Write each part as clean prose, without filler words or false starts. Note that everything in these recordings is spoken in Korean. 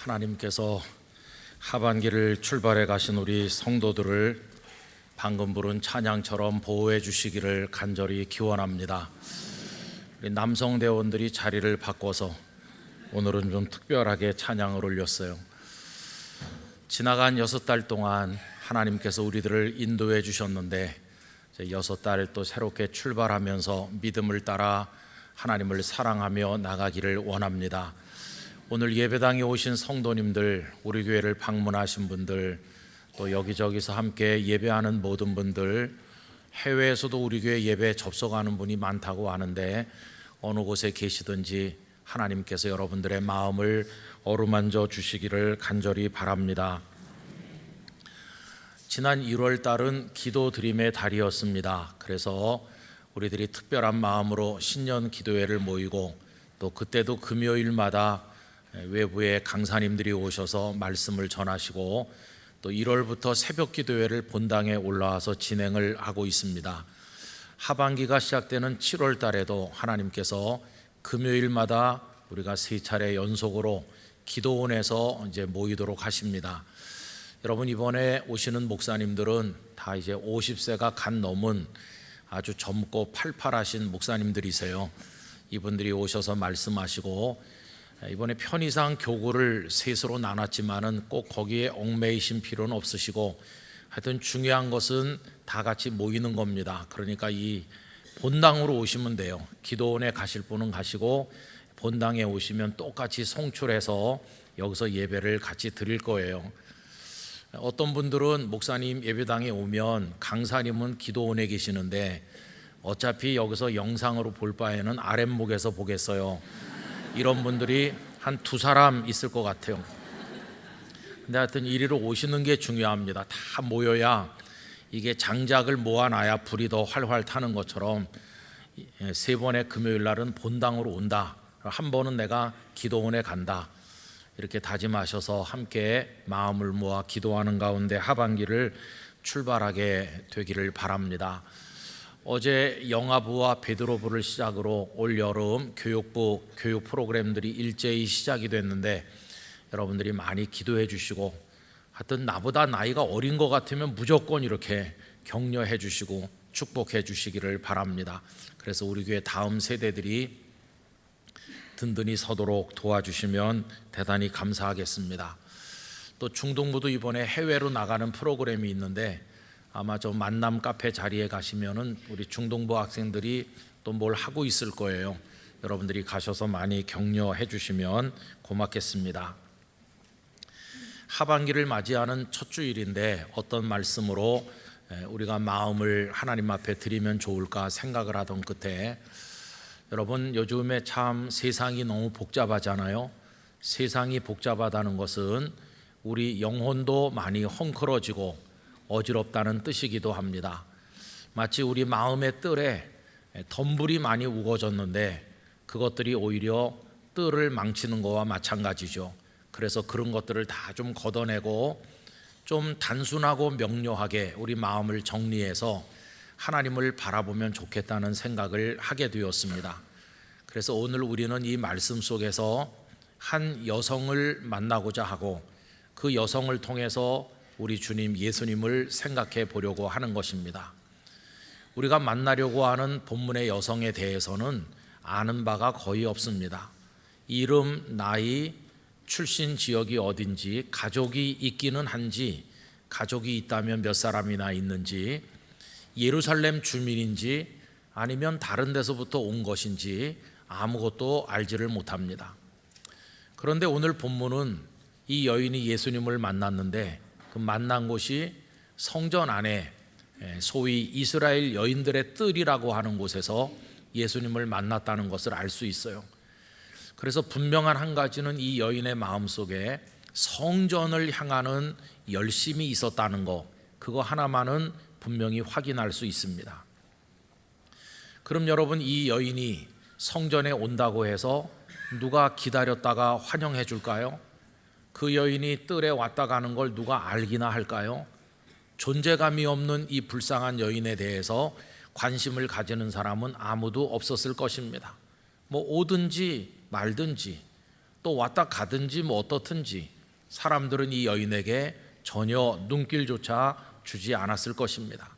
하나님께서 하반기를 출발해 가신 우리 성도들을 방금 부른 찬양처럼 보호해 주시기를 간절히 기원합니다. 우리 남성 대원들이 자리를 바꿔서 오늘은 좀 특별하게 찬양을 올렸어요. 지나간 6달 동안 하나님께서 우리들을 인도해 주셨는데 이제 6달 또 새롭게 출발하면서 믿음을 따라 하나님을 사랑하며 나가기를 원합니다. 오늘 예배당에 오신 성도님들, 우리 교회를 방문하신 분들, 또 여기저기서 함께 예배하는 모든 분들, 해외에서도 우리 교회 예배에 접속하는 분이 많다고 하는데 어느 곳에 계시든지 하나님께서 여러분들의 마음을 어루만져 주시기를 간절히 바랍니다. 지난 1월 달은 기도 드림의 달이었습니다. 그래서 우리들이 특별한 마음으로 신년 기도회를 모이고 또 그때도 금요일마다 외부의 강사님들이 오셔서 말씀을 전하시고 또 1월부터 새벽 기도회를 본당에 올라와서 진행을 하고 있습니다. 하반기가 시작되는 7월 달에도 하나님께서 금요일마다 우리가 3차례 연속으로 기도원에서 이제 모이도록 하십니다. 여러분, 이번에 오시는 목사님들은 다 이제 50세가 간 넘은 아주 젊고 팔팔하신 목사님들이세요. 이분들이 오셔서 말씀하시고 이번에 편의상 교구를 셋으로 나눴지만은 꼭 거기에 얽매이신 필요는 없으시고 하여튼 중요한 것은 다 같이 모이는 겁니다. 그러니까 이 본당으로 오시면 돼요. 기도원에 가실 분은 가시고 본당에 오시면 똑같이 송출해서 여기서 예배를 같이 드릴 거예요. 어떤 분들은 목사님 예배당에 오면 강사님은 기도원에 계시는데 어차피 여기서 영상으로 볼 바에는 아랫목에서 보겠어요. 이런 분들이 한 2사람 있을 것 같아요. 근데 하여튼 이리로 오시는 게 중요합니다. 다 모여야 이게 장작을 모아놔야 불이 더 활활 타는 것처럼 3번의 금요일 날은 본당으로 온다. 한 번은 내가 기도원에 간다. 이렇게 다짐하셔서 함께 마음을 모아 기도하는 가운데 하반기를 출발하게 되기를 바랍니다. 어제 영아부와 베드로부를 시작으로 올 여름 교육부 교육 프로그램들이 일제히 시작이 됐는데 여러분들이 많이 기도해 주시고 하여튼 나보다 나이가 어린 것 같으면 무조건 이렇게 격려해 주시고 축복해 주시기를 바랍니다. 그래서 우리 교회 다음 세대들이 든든히 서도록 도와주시면 대단히 감사하겠습니다. 또 중동부도 이번에 해외로 나가는 프로그램이 있는데 아마 저 만남 카페 자리에 가시면은 우리 중동부 학생들이 또 뭘 하고 있을 거예요. 여러분들이 가셔서 많이 격려해 주시면 고맙겠습니다. 하반기를 맞이하는 첫 주일인데 어떤 말씀으로 우리가 마음을 하나님 앞에 드리면 좋을까 생각을 하던 끝에 여러분, 요즘에 참 세상이 너무 복잡하잖아요. 세상이 복잡하다는 것은 우리 영혼도 많이 헝클어지고 어지럽다는 뜻이기도 합니다. 마치 우리 마음의 뜰에 덤불이 많이 우거졌는데 그것들이 오히려 뜰을 망치는 것과 마찬가지죠. 그래서 그런 것들을 다 좀 걷어내고 좀 단순하고 명료하게 우리 마음을 정리해서 하나님을 바라보면 좋겠다는 생각을 하게 되었습니다. 그래서 오늘 우리는 이 말씀 속에서 한 여성을 만나고자 하고 그 여성을 통해서 우리 주님 예수님을 생각해 보려고 하는 것입니다. 우리가 만나려고 하는 본문의 여성에 대해서는 아는 바가 거의 없습니다. 이름, 나이, 출신 지역이 어딘지, 가족이 있기는 한지, 가족이 있다면 몇 사람이나 있는지, 예루살렘 주민인지 아니면 다른 데서부터 온 것인지 아무것도 알지를 못합니다. 그런데 오늘 본문은 이 여인이 예수님을 만났는데 그 만난 곳이 성전 안에 소위 이스라엘 여인들의 뜰이라고 하는 곳에서 예수님을 만났다는 것을 알 수 있어요. 그래서 분명한 한 가지는 이 여인의 마음속에 성전을 향하는 열심이 있었다는 것, 그거 하나만은 분명히 확인할 수 있습니다. 그럼 여러분, 이 여인이 성전에 온다고 해서 누가 기다렸다가 환영해 줄까요? 그 여인이 뜰에 왔다 가는 걸 누가 알기나 할까요? 존재감이 없는 이 불쌍한 여인에 대해서 관심을 가지는 사람은 아무도 없었을 것입니다. 뭐 오든지 말든지 또 왔다 가든지 뭐 어떻든지 사람들은 이 여인에게 전혀 눈길조차 주지 않았을 것입니다.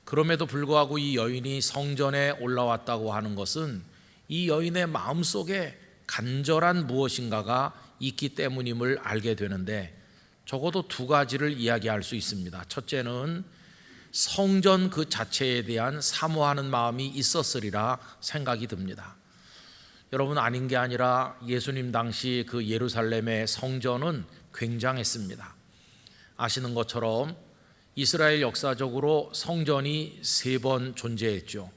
그럼에도 불구하고 이 여인이 성전에 올라왔다고 하는 것은 이 여인의 마음속에 간절한 무엇인가가 있기 때문임을 알게 되는데, 적어도 두 가지를 이야기할 수 있습니다. 첫째는 성전 그 자체에 대한 사모하는 마음이 있었으리라 생각이 듭니다. 여러분, 아닌 게 아니라 예수님 당시 그 예루살렘의 성전은 굉장했습니다. 아시는 것처럼 이스라엘 역사적으로 성전이 3번 존재했죠.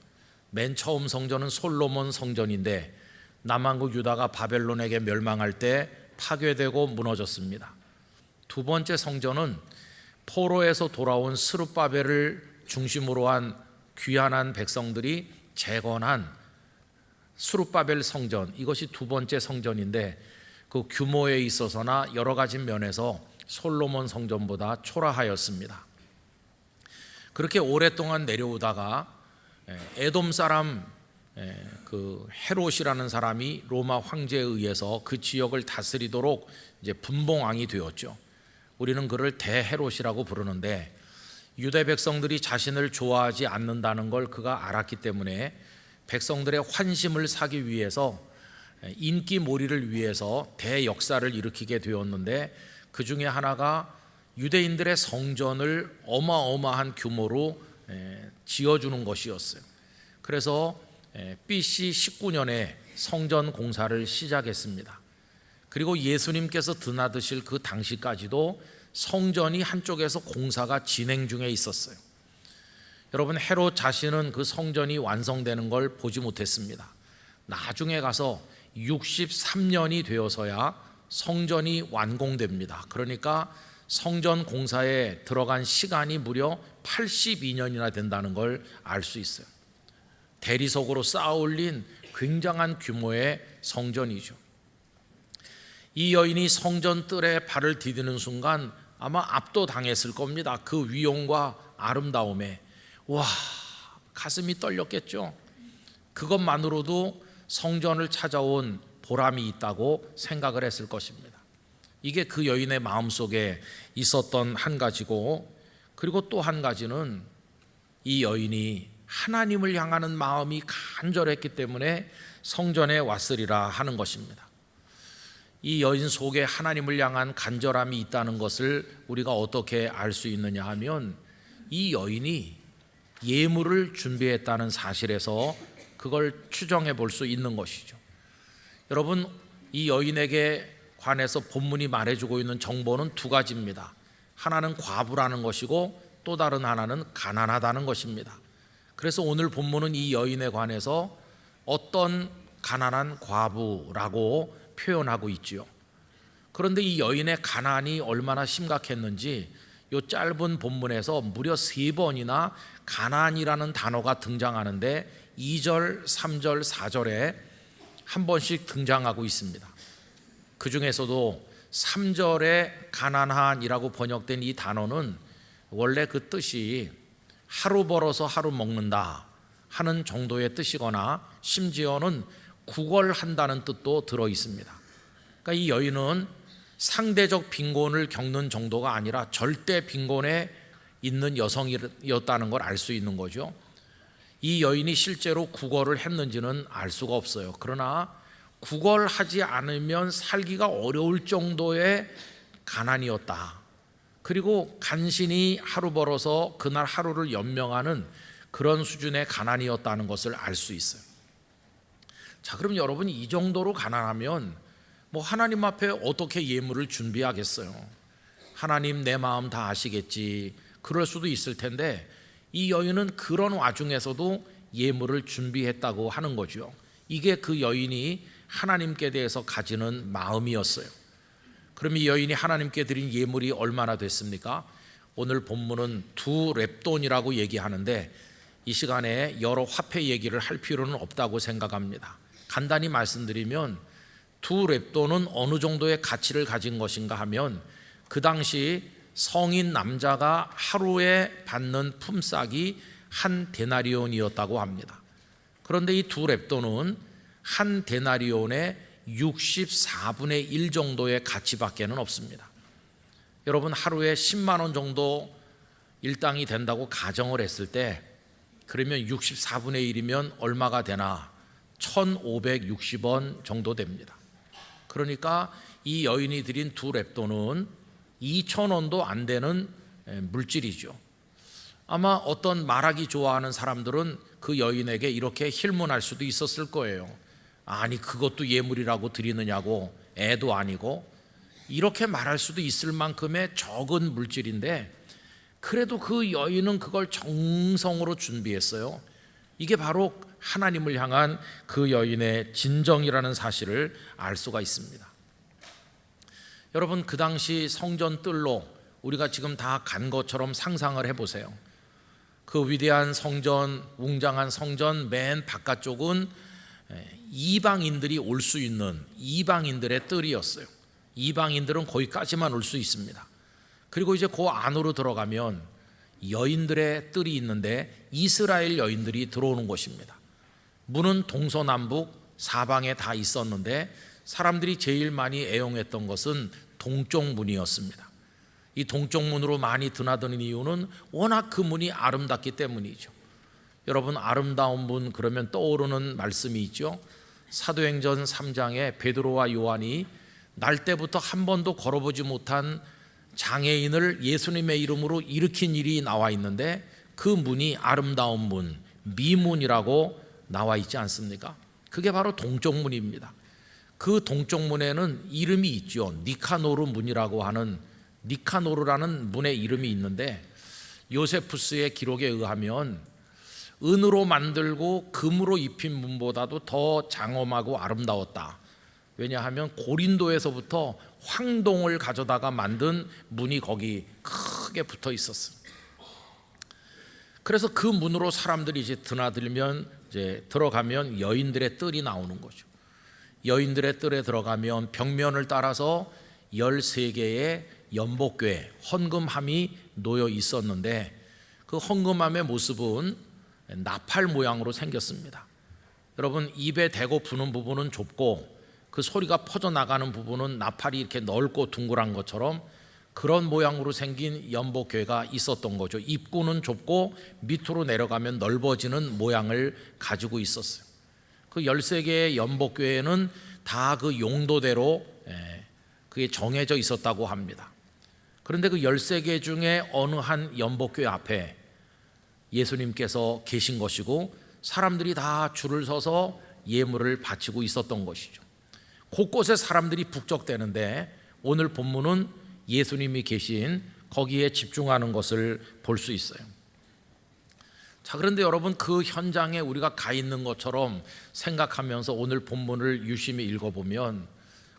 맨 처음 성전은 솔로몬 성전인데 남왕국 유다가 바벨론에게 멸망할 때 파괴되고 무너졌습니다. 두 번째 성전은 포로에서 돌아온 스룹바벨을 중심으로 한 귀환한 백성들이 재건한 스룹바벨 성전, 이것이 두 번째 성전인데 그 규모에 있어서나 여러 가지 면에서 솔로몬 성전보다 초라하였습니다. 그렇게 오랫동안 내려오다가 에돔 사람 그 헤롯이라는 사람이 로마 황제에 의해서 그 지역을 다스리도록 이제 분봉왕이 되었죠. 우리는 그를 대헤롯이라고 부르는데, 유대 백성들이 자신을 좋아하지 않는다는 걸 그가 알았기 때문에 백성들의 환심을 사기 위해서 인기몰이를 위해서 대역사를 일으키게 되었는데, 그 중에 하나가 유대인들의 성전을 어마어마한 규모로 지어주는 것이었어요. 그래서 BC 19년에 성전 공사를 시작했습니다. 그리고 예수님께서 드나드실 그 당시까지도 성전이 한쪽에서 공사가 진행 중에 있었어요. 여러분, 헤롯 자신은 그 성전이 완성되는 걸 보지 못했습니다. 나중에 가서 63년이 되어서야 성전이 완공됩니다. 그러니까 성전 공사에 들어간 시간이 무려 82년이나 된다는 걸 알 수 있어요. 대리석으로 쌓아 올린 굉장한 규모의 성전이죠. 이 여인이 성전 뜰에 발을 디디는 순간 아마 압도당했을 겁니다. 그 위용과 아름다움에 와, 가슴이 떨렸겠죠. 그것만으로도 성전을 찾아온 보람이 있다고 생각을 했을 것입니다. 이게 그 여인의 마음속에 있었던 한 가지고, 그리고 또 한 가지는 이 여인이 하나님을 향하는 마음이 간절했기 때문에 성전에 왔으리라 하는 것입니다. 이 여인 속에 하나님을 향한 간절함이 있다는 것을 우리가 어떻게 알 수 있느냐 하면, 이 여인이 예물을 준비했다는 사실에서 그걸 추정해 볼 수 있는 것이죠. 여러분, 이 여인에게 관해서 본문이 말해주고 있는 정보는 두 가지입니다. 하나는 과부라는 것이고 또 다른 하나는 가난하다는 것입니다. 그래서 오늘 본문은 이 여인에 관해서 어떤 가난한 과부라고 표현하고 있지요. 그런데 이 여인의 가난이 얼마나 심각했는지 이 짧은 본문에서 무려 3번이나 가난이라는 단어가 등장하는데 2절, 3절, 4절에 한 번씩 등장하고 있습니다. 그 중에서도 3절에 가난한이라고 번역된 이 단어는 원래 그 뜻이 하루 벌어서 하루 먹는다 하는 정도의 뜻이거나 심지어는 구걸한다는 뜻도 들어 있습니다. 그러니까 이 여인은 상대적 빈곤을 겪는 정도가 아니라 절대 빈곤에 있는 여성이었다는 걸 알 수 있는 거죠. 이 여인이 실제로 구걸을 했는지는 알 수가 없어요. 그러나 구걸하지 않으면 살기가 어려울 정도의 가난이었다. 그리고 간신히 하루 벌어서 그날 하루를 연명하는 그런 수준의 가난이었다는 것을 알 수 있어요. 자, 그럼 여러분, 이 정도로 가난하면 뭐 하나님 앞에 어떻게 예물을 준비하겠어요? 하나님 내 마음 다 아시겠지, 그럴 수도 있을 텐데, 이 여인은 그런 와중에서도 예물을 준비했다고 하는 거죠. 이게 그 여인이 하나님께 대해서 가지는 마음이었어요. 그럼 이 여인이 하나님께 드린 예물이 얼마나 됐습니까? 오늘 본문은 2렙돈이라고 얘기하는데 이 시간에 여러 화폐 얘기를 할 필요는 없다고 생각합니다. 간단히 말씀드리면 2렙돈은 어느 정도의 가치를 가진 것인가 하면, 그 당시 성인 남자가 하루에 받는 품삯이 1데나리온이었다고 합니다. 그런데 이 2렙돈은 1데나리온에 64분의 1 정도의 가치밖에는 없습니다. 여러분, 하루에 10만 원 정도 일당이 된다고 가정을 했을 때, 그러면 64분의 1이면 얼마가 되나? 1,560원 정도 됩니다. 그러니까 이 여인이 드린 두 렙돈은 2,000원도 안 되는 물질이죠. 아마 어떤 말하기 좋아하는 사람들은 그 여인에게 이렇게 힐문할 수도 있었을 거예요. 아니, 그것도 예물이라고 드리느냐고, 애도 아니고, 이렇게 말할 수도 있을 만큼의 적은 물질인데, 그래도 그 여인은 그걸 정성으로 준비했어요. 이게 바로 하나님을 향한 그 여인의 진정이라는 사실을 알 수가 있습니다. 여러분, 그 당시 성전 뜰로 우리가 지금 다 간 것처럼 상상을 해보세요. 그 위대한 성전, 웅장한 성전 맨 바깥쪽은 이방인들이 올 수 있는 이방인들의 뜰이었어요. 이방인들은 거기까지만 올 수 있습니다. 그리고 이제 그 안으로 들어가면 여인들의 뜰이 있는데 이스라엘 여인들이 들어오는 곳입니다. 문은 동서남북 사방에 다 있었는데 사람들이 제일 많이 애용했던 것은 동쪽 문이었습니다. 이 동쪽 문으로 많이 드나드는 이유는 워낙 그 문이 아름답기 때문이죠. 여러분, 아름다운 문 그러면 떠오르는 말씀이 있죠. 사도행전 3장에 베드로와 요한이 날 때부터 한 번도 걸어보지 못한 장애인을 예수님의 이름으로 일으킨 일이 나와 있는데, 그 문이 아름다운 문, 미문이라고 나와 있지 않습니까? 그게 바로 동쪽 문입니다. 그 동쪽 문에는 이름이 있죠. 니카노르 문이라고 하는, 니카노르라는 문의 이름이 있는데, 요세푸스의 기록에 의하면 은으로 만들고 금으로 입힌 문보다도 더 장엄하고 아름다웠다. 왜냐하면 고린도에서부터 황동을 가져다가 만든 문이 거기 크게 붙어 있었어요. 그래서 그 문으로 사람들이 이제 드나들면, 이제 들어가면 여인들의 뜰이 나오는 거죠. 여인들의 뜰에 들어가면 벽면을 따라서 13개의 연복궤, 헌금함이 놓여 있었는데, 그 헌금함의 모습은 나팔 모양으로 생겼습니다. 여러분, 입에 대고 부는 부분은 좁고 그 소리가 퍼져나가는 부분은 나팔이 이렇게 넓고 둥글한 것처럼 그런 모양으로 생긴 연복궤가 있었던 거죠. 입구는 좁고 밑으로 내려가면 넓어지는 모양을 가지고 있었어요. 그 13개의 연복궤에는 다 그 용도대로 그게 정해져 있었다고 합니다. 그런데 그 13개 중에 어느 한 연복궤 앞에 예수님께서 계신 것이고, 사람들이 다 줄을 서서 예물을 바치고 있었던 것이죠. 곳곳에 사람들이 북적대는데, 오늘 본문은 예수님이 계신 거기에 집중하는 것을 볼 수 있어요. 자, 그런데 여러분, 그 현장에 우리가 가 있는 것처럼 생각하면서 오늘 본문을 유심히 읽어보면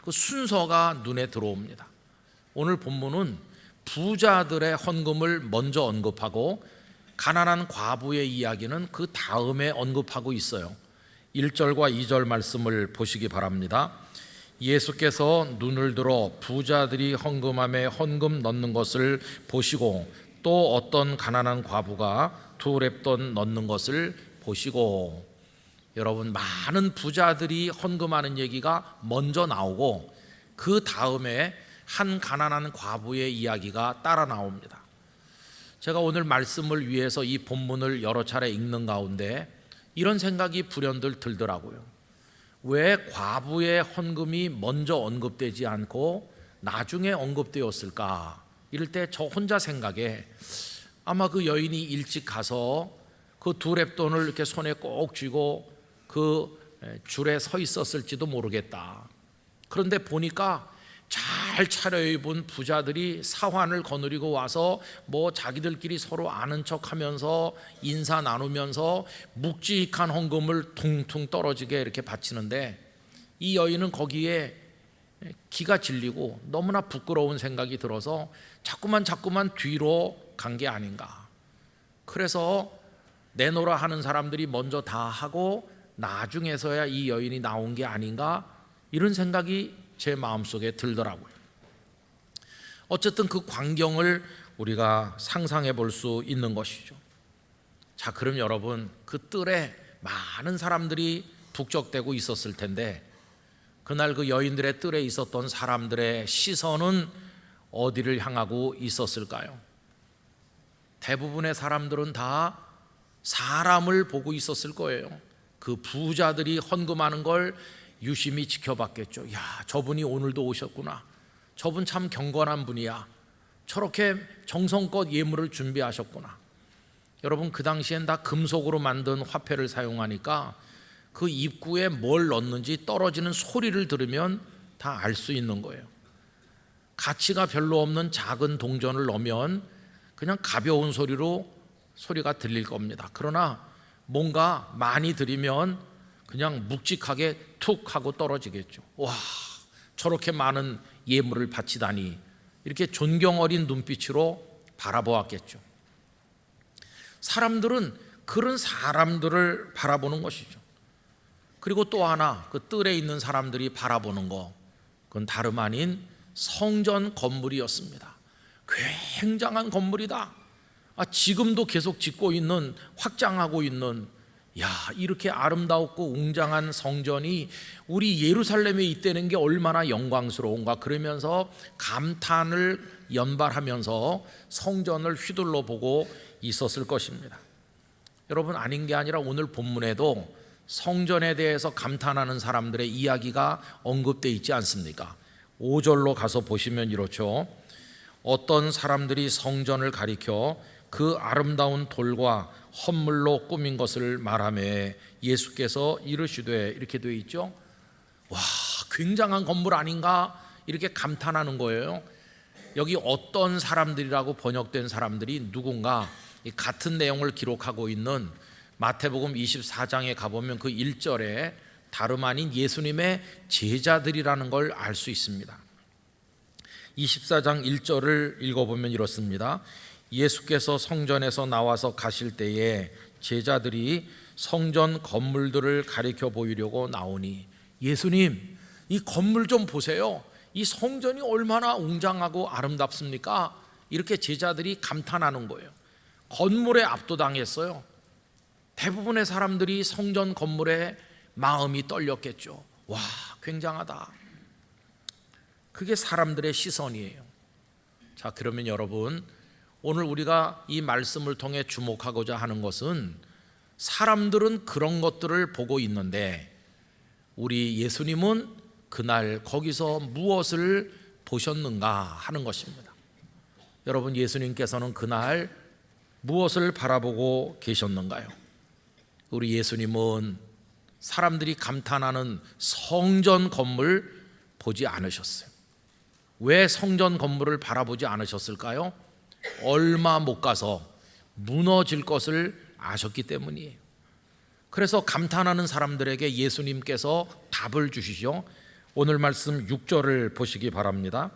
그 순서가 눈에 들어옵니다. 오늘 본문은 부자들의 헌금을 먼저 언급하고 가난한 과부의 이야기는 그 다음에 언급하고 있어요. 1절과 2절 말씀을 보시기 바랍니다. 예수께서 눈을 들어 부자들이 헌금함에 헌금 넣는 것을 보시고, 또 어떤 가난한 과부가 2렙돈 넣는 것을 보시고. 여러분, 많은 부자들이 헌금하는 얘기가 먼저 나오고 그 다음에 한 가난한 과부의 이야기가 따라 나옵니다. 제가 오늘 말씀을 위해서 이 본문을 여러 차례 읽는 가운데 이런 생각이 불현들 들더라고요. 왜 과부의 헌금이 먼저 언급되지 않고 나중에 언급되었을까? 이럴 때 저 혼자 생각에, 아마 그 여인이 일찍 가서 그 2렙돈을 이렇게 손에 꼭 쥐고 그 줄에 서 있었을지도 모르겠다. 그런데 보니까 잘 차려입은 부자들이 사환을 거느리고 와서 뭐 자기들끼리 서로 아는 척하면서 인사 나누면서 묵직한 헌금을 퉁퉁 떨어지게 이렇게 바치는데, 이 여인은 거기에 기가 질리고 너무나 부끄러운 생각이 들어서 자꾸만 뒤로 간 게 아닌가. 그래서 내놓으라 하는 사람들이 먼저 다 하고 나중에서야 이 여인이 나온 게 아닌가, 이런 생각이 제 마음속에 들더라고요. 어쨌든 그 광경을 우리가 상상해 볼 수 있는 것이죠. 자, 그럼 여러분, 그 뜰에 많은 사람들이 북적대고 있었을 텐데 그날 그 여인들의 뜰에 있었던 사람들의 시선은 어디를 향하고 있었을까요? 대부분의 사람들은 다 사람을 보고 있었을 거예요. 그 부자들이 헌금하는 걸 유심히 지켜봤겠죠. 야, 저분이 오늘도 오셨구나. 저분 참 경건한 분이야. 저렇게 정성껏 예물을 준비하셨구나. 여러분, 그 당시엔 다 금속으로 만든 화폐를 사용하니까 그 입구에 뭘 넣는지 떨어지는 소리를 들으면 다 알 수 있는 거예요. 가치가 별로 없는 작은 동전을 넣으면 그냥 가벼운 소리가 들릴 겁니다. 그러나 뭔가 많이 들이면 그냥 묵직하게 툭 하고 떨어지겠죠. 와, 저렇게 많은 예물을 바치다니, 이렇게 존경 어린 눈빛으로 바라보았겠죠. 사람들은 그런 사람들을 바라보는 것이죠. 그리고 또 하나, 그 뜰에 있는 사람들이 바라보는 거, 그건 다름 아닌 성전 건물이었습니다. 굉장한 건물이다. 지금도 계속 짓고 있는, 확장하고 있는, 야, 이렇게 아름답고 웅장한 성전이 우리 예루살렘에 있다는 게 얼마나 영광스러운가, 그러면서 감탄을 연발하면서 성전을 휘둘러 보고 있었을 것입니다. 여러분, 아닌 게 아니라 오늘 본문에도 성전에 대해서 감탄하는 사람들의 이야기가 언급되어 있지 않습니까? 5절로 가서 보시면 이렇죠. 어떤 사람들이 성전을 가리켜 그 아름다운 돌과 헌물로 꾸민 것을 말하며 예수께서 이르시되, 이렇게 되어 있죠. 와, 굉장한 건물 아닌가, 이렇게 감탄하는 거예요. 여기 어떤 사람들이라고 번역된 사람들이 누군가 같은 내용을 기록하고 있는 마태복음 24장에 가보면 그 1절에 다름 아닌 예수님의 제자들이라는 걸 알 수 있습니다. 24장 1절을 읽어보면 이렇습니다. 예수께서 성전에서 나와서 가실 때에 제자들이 성전 건물들을 가리켜 보이려고 나오니, 예수님, 이 건물 좀 보세요. 이 성전이 얼마나 웅장하고 아름답습니까? 이렇게 제자들이 감탄하는 거예요. 건물에 압도당했어요. 대부분의 사람들이 성전 건물에 마음이 떨렸겠죠. 와, 굉장하다. 그게 사람들의 시선이에요. 자, 그러면 여러분, 오늘 우리가 이 말씀을 통해 주목하고자 하는 것은, 사람들은 그런 것들을 보고 있는데 우리 예수님은 그날 거기서 무엇을 보셨는가 하는 것입니다. 여러분, 예수님께서는 그날 무엇을 바라보고 계셨는가요? 우리 예수님은 사람들이 감탄하는 성전 건물 보지 않으셨어요. 왜 성전 건물을 바라보지 않으셨을까요? 얼마 못 가서 무너질 것을 아셨기 때문이에요. 그래서 감탄하는 사람들에게 예수님께서 답을 주시죠. 오늘 말씀 6절을 보시기 바랍니다.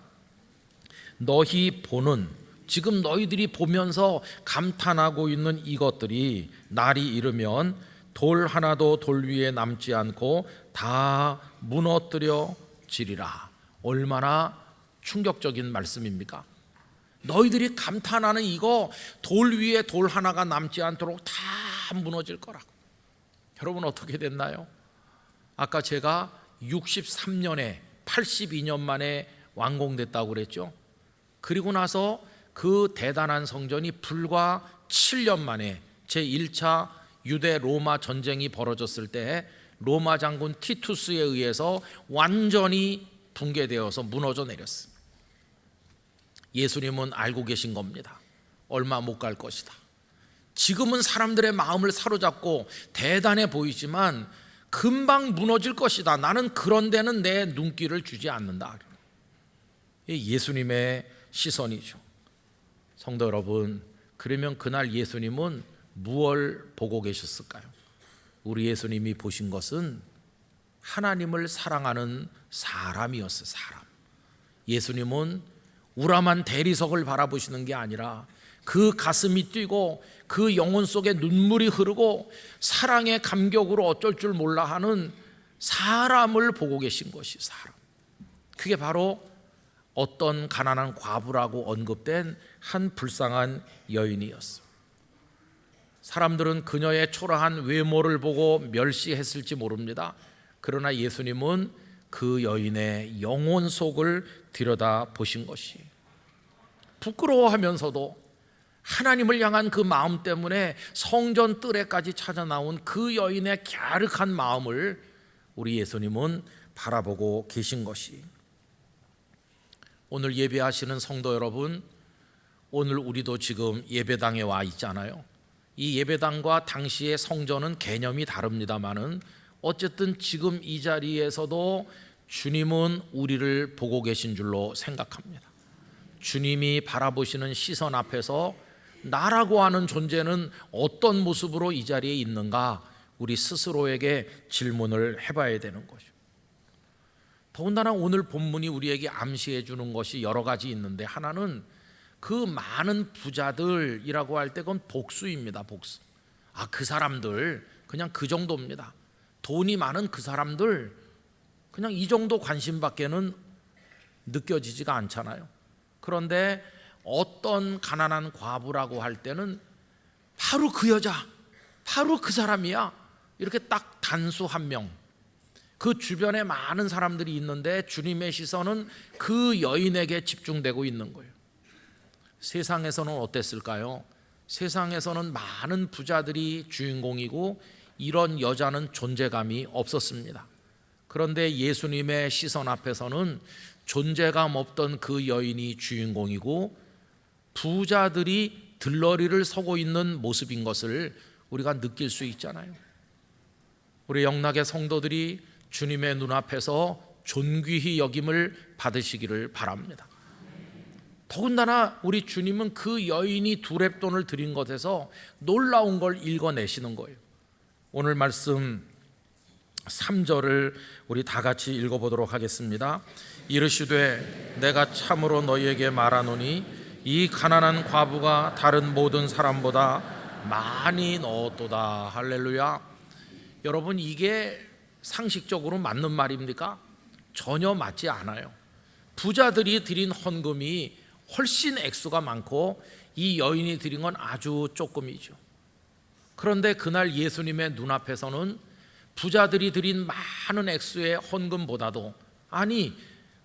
너희 보는, 지금 너희들이 보면서 감탄하고 있는 이것들이 날이 이르면 돌 하나도 돌 위에 남지 않고 다 무너뜨려지리라. 얼마나 충격적인 말씀입니까? 너희들이 감탄하는 이거, 돌 위에 돌 하나가 남지 않도록 다 무너질 거라고. 여러분, 어떻게 됐나요? 아까 제가 63년에 82년 만에 완공됐다고 그랬죠. 그리고 나서 그 대단한 성전이 불과 7년 만에 제1차 유대 로마 전쟁이 벌어졌을 때 로마 장군 티투스에 의해서 완전히 붕괴되어서 무너져 내렸습니다. 예수님은 알고 계신 겁니다. 얼마 못 갈 것이다. 지금은 사람들의 마음을 사로잡고 대단해 보이지만 금방 무너질 것이다. 나는 그런 데는 내 눈길을 주지 않는다. 예수님의 시선이죠. 성도 여러분, 그러면 그날 예수님은 무엇을 보고 계셨을까요? 우리 예수님이 보신 것은 하나님을 사랑하는 사람이었어요. 사람. 예수님은 우람한 대리석을 바라보시는 게 아니라 그 가슴이 뛰고 그 영혼 속에 눈물이 흐르고 사랑의 감격으로 어쩔 줄 몰라 하는 사람을 보고 계신 것이 사람. 그게 바로 어떤 가난한 과부라고 언급된 한 불쌍한 여인이었습니다. 사람들은 그녀의 초라한 외모를 보고 멸시했을지 모릅니다. 그러나 예수님은 그 여인의 영혼 속을 들여다 보신 것이, 부끄러워하면서도 하나님을 향한 그 마음 때문에 성전 뜰에까지 찾아 나온 그 여인의 갸륵한 마음을 우리 예수님은 바라보고 계신 것이, 오늘 예배하시는 성도 여러분, 오늘 우리도 지금 예배당에 와 있잖아요. 이 예배당과 당시의 성전은 개념이 다릅니다마는 어쨌든 지금 이 자리에서도 주님은 우리를 보고 계신 줄로 생각합니다. 주님이 바라보시는 시선 앞에서 나라고 하는 존재는 어떤 모습으로 이 자리에 있는가, 우리 스스로에게 질문을 해봐야 되는 거죠. 더군다나 오늘 본문이 우리에게 암시해 주는 것이 여러 가지 있는데, 하나는 그 많은 부자들이라고 할 때 그건 복수입니다. 복수. 그 사람들 그냥 그 정도입니다. 돈이 많은 그 사람들 그냥 이 정도 관심밖에는 느껴지지가 않잖아요. 그런데 어떤 가난한 과부라고 할 때는 바로 그 여자, 바로 그 사람이야, 이렇게 딱 단수 한 명, 그 주변에 많은 사람들이 있는데 주님의 시선은 그 여인에게 집중되고 있는 거예요. 세상에서는 어땠을까요? 세상에서는 많은 부자들이 주인공이고 이런 여자는 존재감이 없었습니다. 그런데 예수님의 시선 앞에서는 존재감 없던 그 여인이 주인공이고 부자들이 들러리를 서고 있는 모습인 것을 우리가 느낄 수 있잖아요. 우리 영락의 성도들이 주님의 눈앞에서 존귀히 여김을 받으시기를 바랍니다. 더군다나 우리 주님은 그 여인이 두 렙돈을 드린 것에서 놀라운 걸 읽어내시는 거예요. 오늘 말씀 3절을 우리 다 같이 읽어보도록 하겠습니다. 이르시되 내가 참으로 너희에게 말하노니 이 가난한 과부가 다른 모든 사람보다 많이 넣었도다. 할렐루야. 여러분, 이게 상식적으로 맞는 말입니까? 전혀 맞지 않아요. 부자들이 드린 헌금이 훨씬 액수가 많고 이 여인이 드린 건 아주 조금이죠. 그런데 그날 예수님의 눈앞에서는 부자들이 드린 많은 액수의 헌금보다도, 아니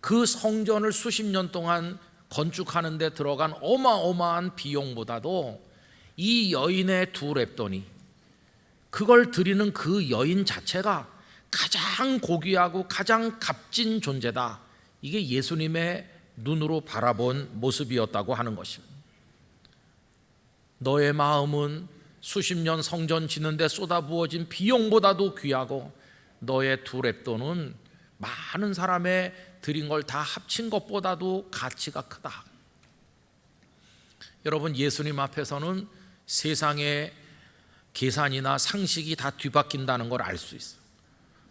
그 성전을 수십 년 동안 건축하는 데 들어간 어마어마한 비용보다도 이 여인의 두 렙돈이, 그걸 드리는 그 여인 자체가 가장 고귀하고 가장 값진 존재다. 이게 예수님의 눈으로 바라본 모습이었다고 하는 것입니다. 너의 마음은 수십 년 성전 짓는데 쏟아부어진 비용보다도 귀하고 너의 두 렙돈은 많은 사람의 드린 걸 다 합친 것보다도 가치가 크다. 여러분, 예수님 앞에서는 세상의 계산이나 상식이 다 뒤바뀐다는 걸 알 수 있어요.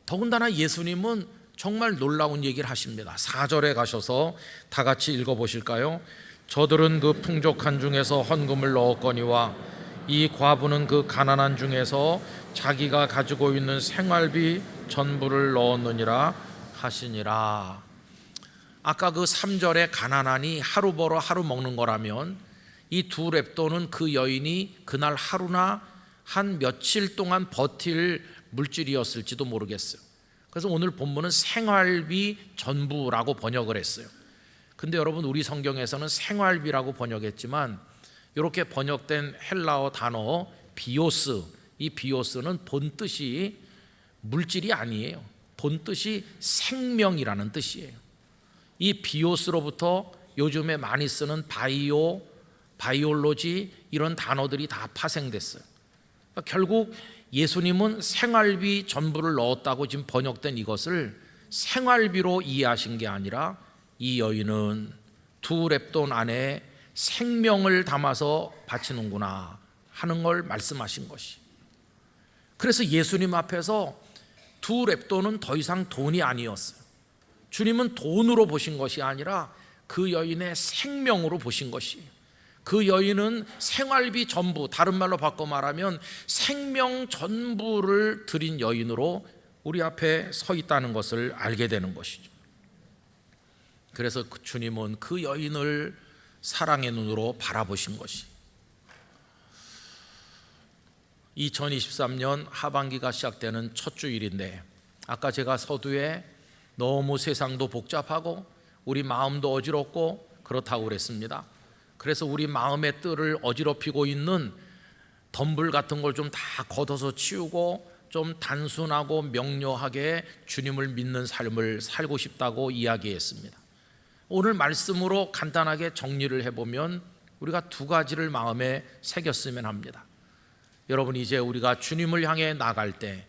더군다나 예수님은 정말 놀라운 얘기를 하십니다. 4절에 가셔서 다 같이 읽어보실까요? 저들은 그 풍족한 중에서 헌금을 넣었거니와 이 과부는 그 가난한 중에서 자기가 가지고 있는 생활비 전부를 넣었느니라 하시니라. 아까 그 3절에 가난하니 하루 벌어 하루 먹는 거라면 이 두 렙돈은 그 여인이 그날 하루나 한 며칠 동안 버틸 물질이었을지도 모르겠어요. 그래서 오늘 본문은 생활비 전부라고 번역을 했어요. 근데 여러분, 우리 성경에서는 생활비라고 번역했지만 이렇게 번역된 헬라어 단어 비오스, 이 비오스는 본뜻이 물질이 아니에요. 본뜻이 생명이라는 뜻이에요. 이 비오스로부터 요즘에 많이 쓰는 바이오, 바이올로지 이런 단어들이 다 파생됐어요. 그러니까 결국 예수님은 생활비 전부를 넣었다고 지금 번역된 이것을 생활비로 이해하신 게 아니라 이 여인은 두 렙돈 안에 생명을 담아서 바치는구나 하는 걸 말씀하신 것이. 그래서 예수님 앞에서 두 렙돈은 더 이상 돈이 아니었어요. 주님은 돈으로 보신 것이 아니라 그 여인의 생명으로 보신 것이에요. 그 여인은 생활비 전부, 다른 말로 바꿔 말하면 생명 전부를 드린 여인으로 우리 앞에 서 있다는 것을 알게 되는 것이죠. 그래서 주님은 그 여인을 사랑의 눈으로 바라보신 것이, 2023년 하반기가 시작되는 첫 주일인데 아까 제가 서두에 너무 세상도 복잡하고 우리 마음도 어지럽고 그렇다고 그랬습니다. 그래서 우리 마음의 뜰을 어지럽히고 있는 덤불 같은 걸 좀 다 걷어서 치우고 좀 단순하고 명료하게 주님을 믿는 삶을 살고 싶다고 이야기했습니다. 오늘 말씀으로 간단하게 정리를 해보면 우리가 두 가지를 마음에 새겼으면 합니다. 여러분, 이제 우리가 주님을 향해 나갈 때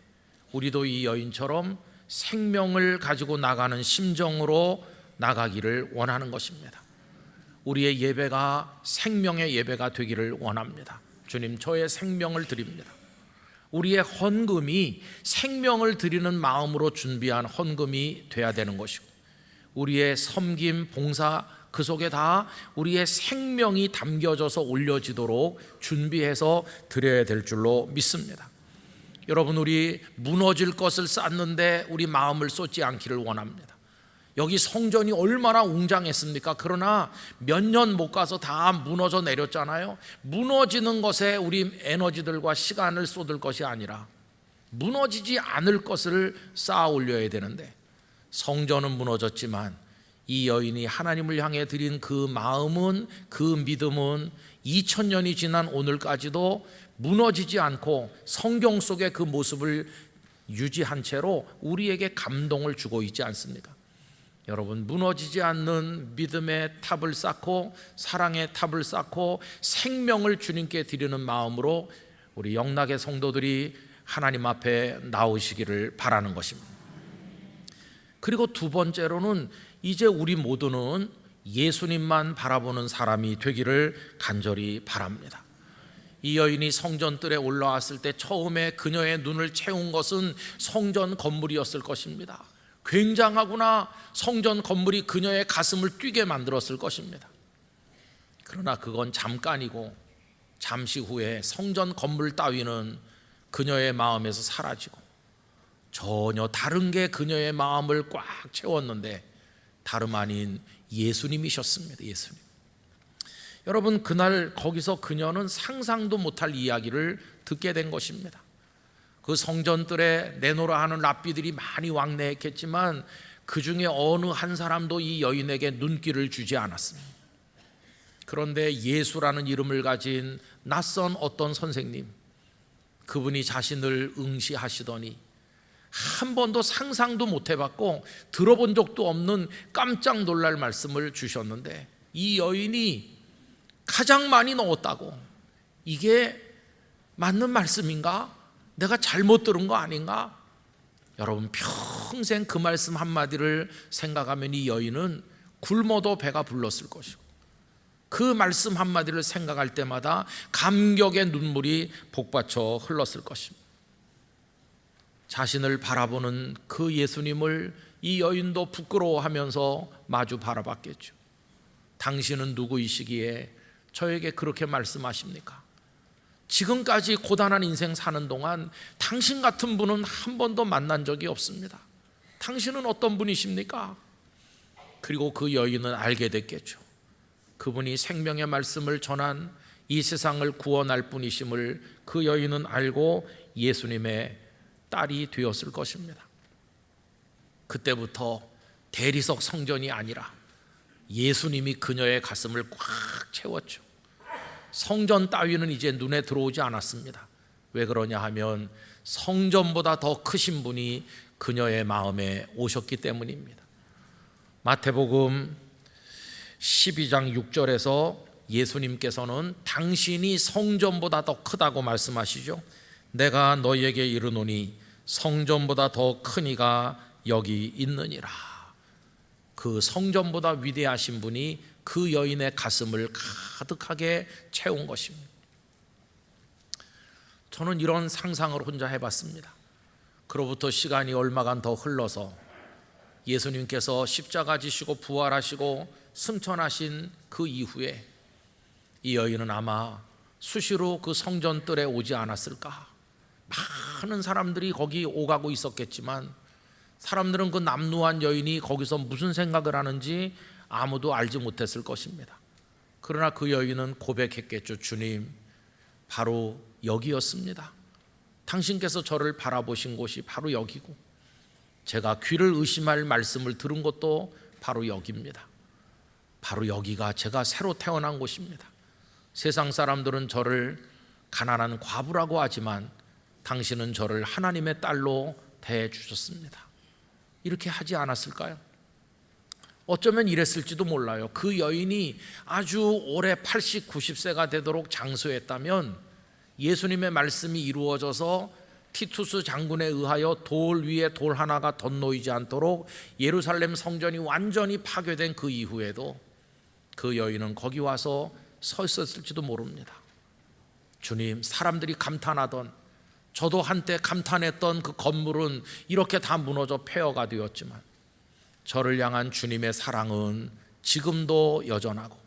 우리도 이 여인처럼 생명을 가지고 나가는 심정으로 나가기를 원하는 것입니다. 우리의 예배가 생명의 예배가 되기를 원합니다. 주님, 저의 생명을 드립니다. 우리의 헌금이 생명을 드리는 마음으로 준비한 헌금이 돼야 되는 것이고, 우리의 섬김, 봉사 그 속에 다 우리의 생명이 담겨져서 올려지도록 준비해서 드려야 될 줄로 믿습니다. 여러분, 우리 무너질 것을 쌓는데 우리 마음을 쏟지 않기를 원합니다. 여기 성전이 얼마나 웅장했습니까? 그러나 몇 년 못 가서 다 무너져 내렸잖아요. 무너지는 것에 우리 에너지들과 시간을 쏟을 것이 아니라 무너지지 않을 것을 쌓아 올려야 되는데, 성전은 무너졌지만 이 여인이 하나님을 향해 드린 그 마음은, 그 믿음은 2000년이 지난 오늘까지도 무너지지 않고 성경 속의 그 모습을 유지한 채로 우리에게 감동을 주고 있지 않습니까? 여러분, 무너지지 않는 믿음의 탑을 쌓고 사랑의 탑을 쌓고 생명을 주님께 드리는 마음으로 우리 영락의 성도들이 하나님 앞에 나오시기를 바라는 것입니다. 그리고 두 번째로는 이제 우리 모두는 예수님만 바라보는 사람이 되기를 간절히 바랍니다. 이 여인이 성전뜰에 올라왔을 때 처음에 그녀의 눈을 채운 것은 성전 건물이었을 것입니다. 굉장하구나. 성전 건물이 그녀의 가슴을 뛰게 만들었을 것입니다. 그러나 그건 잠깐이고 잠시 후에 성전 건물 따위는 그녀의 마음에서 사라지고 전혀 다른 게 그녀의 마음을 꽉 채웠는데 다름 아닌 예수님이셨습니다. 예수님. 여러분, 그날 거기서 그녀는 상상도 못할 이야기를 듣게 된 것입니다. 그 성전뜰에 내노라 하는 랍비들이 많이 왕래했겠지만 그 중에 어느 한 사람도 이 여인에게 눈길을 주지 않았습니다. 그런데 예수라는 이름을 가진 낯선 어떤 선생님, 그분이 자신을 응시하시더니 한 번도 상상도 못 해봤고 들어본 적도 없는 깜짝 놀랄 말씀을 주셨는데, 이 여인이 가장 많이 넣었다고, 이게 맞는 말씀인가? 내가 잘못 들은 거 아닌가? 여러분, 평생 그 말씀 한마디를 생각하면 이 여인은 굶어도 배가 불렀을 것이고, 그 말씀 한마디를 생각할 때마다 감격의 눈물이 복받쳐 흘렀을 것입니다. 자신을 바라보는 그 예수님을 이 여인도 부끄러워하면서 마주 바라봤겠죠. 당신은 누구이시기에 저에게 그렇게 말씀하십니까? 지금까지 고단한 인생 사는 동안 당신 같은 분은 한 번도 만난 적이 없습니다. 당신은 어떤 분이십니까? 그리고 그 여인은 알게 됐겠죠. 그분이 생명의 말씀을 전한 이 세상을 구원할 분이심을 그 여인은 알고 예수님의 딸이 되었을 것입니다. 그때부터 대리석 성전이 아니라 예수님이 그녀의 가슴을 꽉 채웠죠. 성전 따위는 이제 눈에 들어오지 않았습니다. 왜 그러냐 하면 성전보다 더 크신 분이 그녀의 마음에 오셨기 때문입니다. 마태복음 12장 6절에서 예수님께서는 당신이 성전보다 더 크다고 말씀하시죠. 내가 너희에게 이르노니 성전보다 더 큰 이가 여기 있느니라. 그 성전보다 위대하신 분이 그 여인의 가슴을 가득하게 채운 것입니다. 저는 이런 상상을 혼자 해봤습니다. 그로부터 시간이 얼마간 더 흘러서 예수님께서 십자가 지시고 부활하시고 승천하신 그 이후에 이 여인은 아마 수시로 그 성전뜰에 오지 않았을까. 많은 사람들이 거기 오가고 있었겠지만 사람들은 그 남루한 여인이 거기서 무슨 생각을 하는지 아무도 알지 못했을 것입니다. 그러나 그 여인은 고백했겠죠. 주님, 바로 여기였습니다. 당신께서 저를 바라보신 곳이 바로 여기고 제가 귀를 의심할 말씀을 들은 것도 바로 여기입니다. 바로 여기가 제가 새로 태어난 곳입니다. 세상 사람들은 저를 가난한 과부라고 하지만 당신은 저를 하나님의 딸로 대해주셨습니다. 이렇게 하지 않았을까요? 어쩌면 이랬을지도 몰라요. 그 여인이 아주 오래 80, 90세가 되도록 장수했다면 예수님의 말씀이 이루어져서 티투스 장군에 의하여 돌 위에 돌 하나가 덧놓이지 않도록 예루살렘 성전이 완전히 파괴된 그 이후에도 그 여인은 거기 와서 서 있었을지도 모릅니다. 주님, 사람들이 감탄하던, 저도 한때 감탄했던 그 건물은 이렇게 다 무너져 폐허가 되었지만 저를 향한 주님의 사랑은 지금도 여전하고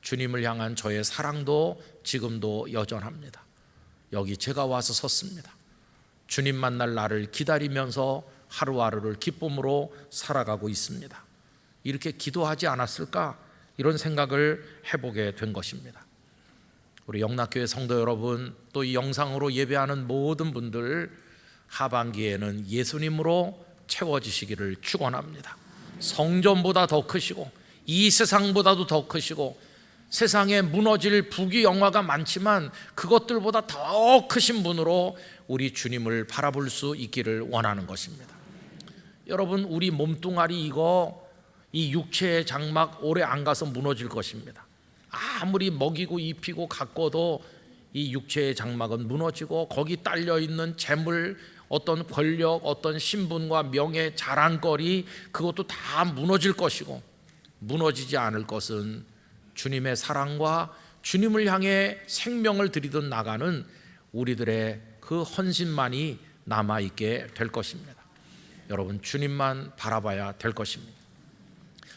주님을 향한 저의 사랑도 지금도 여전합니다. 여기 제가 와서 섰습니다. 주님 만날 날을 기다리면서 하루하루를 기쁨으로 살아가고 있습니다. 이렇게 기도하지 않았을까? 이런 생각을 해보게 된 것입니다. 우리 영락교회 성도 여러분, 또 이 영상으로 예배하는 모든 분들, 하반기에는 예수님으로 채워지시기를 축원합니다. 성전보다 더 크시고 이 세상보다도 더 크시고 세상에 무너질 부귀영화가 많지만 그것들보다 더 크신 분으로 우리 주님을 바라볼 수 있기를 원하는 것입니다. 여러분, 우리 몸뚱아리 이 육체의 장막 오래 안 가서 무너질 것입니다. 아무리 먹이고 입히고 가꿔도 이 육체의 장막은 무너지고 거기 딸려있는 재물, 어떤 권력, 어떤 신분과 명예, 자랑거리, 그것도 다 무너질 것이고 무너지지 않을 것은 주님의 사랑과 주님을 향해 생명을 들이듯 나가는 우리들의 그 헌신만이 남아있게 될 것입니다. 여러분, 주님만 바라봐야 될 것입니다.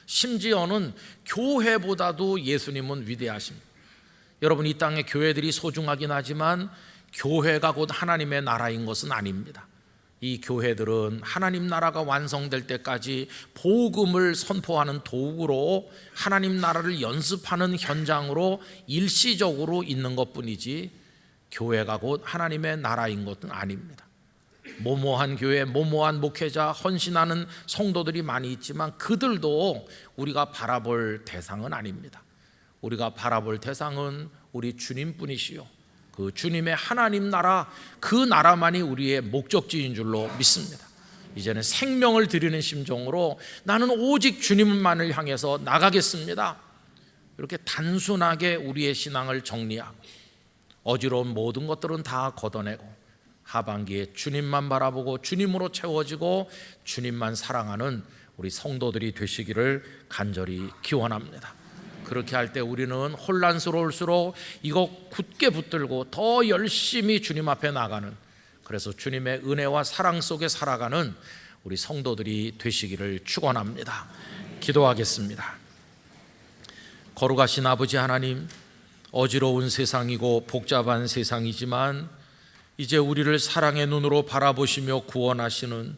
심지어는 교회보다도 예수님은 위대하십니다. 여러분, 이 땅의 교회들이 소중하긴 하지만 교회가 곧 하나님의 나라인 것은 아닙니다. 이 교회들은 하나님 나라가 완성될 때까지 복음을 선포하는 도구로 하나님 나라를 연습하는 현장으로 일시적으로 있는 것뿐이지 교회가 곧 하나님의 나라인 것은 아닙니다. 모모한 교회, 모모한 목회자, 헌신하는 성도들이 많이 있지만 그들도 우리가 바라볼 대상은 아닙니다. 우리가 바라볼 대상은 우리 주님뿐이시요, 그 주님의 하나님 나라, 그 나라만이 우리의 목적지인 줄로 믿습니다. 이제는 생명을 드리는 심정으로 나는 오직 주님만을 향해서 나가겠습니다. 이렇게 단순하게 우리의 신앙을 정리하고 어지러운 모든 것들은 다 걷어내고 하반기에 주님만 바라보고 주님으로 채워지고 주님만 사랑하는 우리 성도들이 되시기를 간절히 기원합니다. 그렇게 할 때 우리는 혼란스러울수록 이거 굳게 붙들고 더 열심히 주님 앞에 나가는, 그래서 주님의 은혜와 사랑 속에 살아가는 우리 성도들이 되시기를 축원합니다. 기도하겠습니다. 거룩하신 아버지 하나님, 어지러운 세상이고 복잡한 세상이지만 이제 우리를 사랑의 눈으로 바라보시며 구원하시는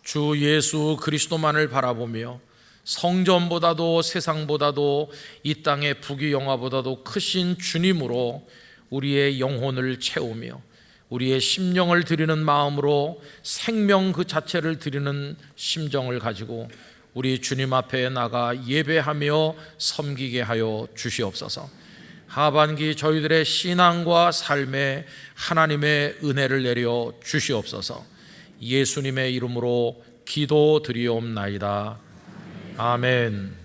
주 예수 그리스도만을 바라보며 성전보다도 세상보다도 이 땅의 부귀영화보다도 크신 주님으로 우리의 영혼을 채우며 우리의 심령을 드리는 마음으로 생명 그 자체를 드리는 심정을 가지고 우리 주님 앞에 나가 예배하며 섬기게 하여 주시옵소서. 하반기 저희들의 신앙과 삶에 하나님의 은혜를 내려 주시옵소서. 예수님의 이름으로 기도드리옵나이다. 아멘.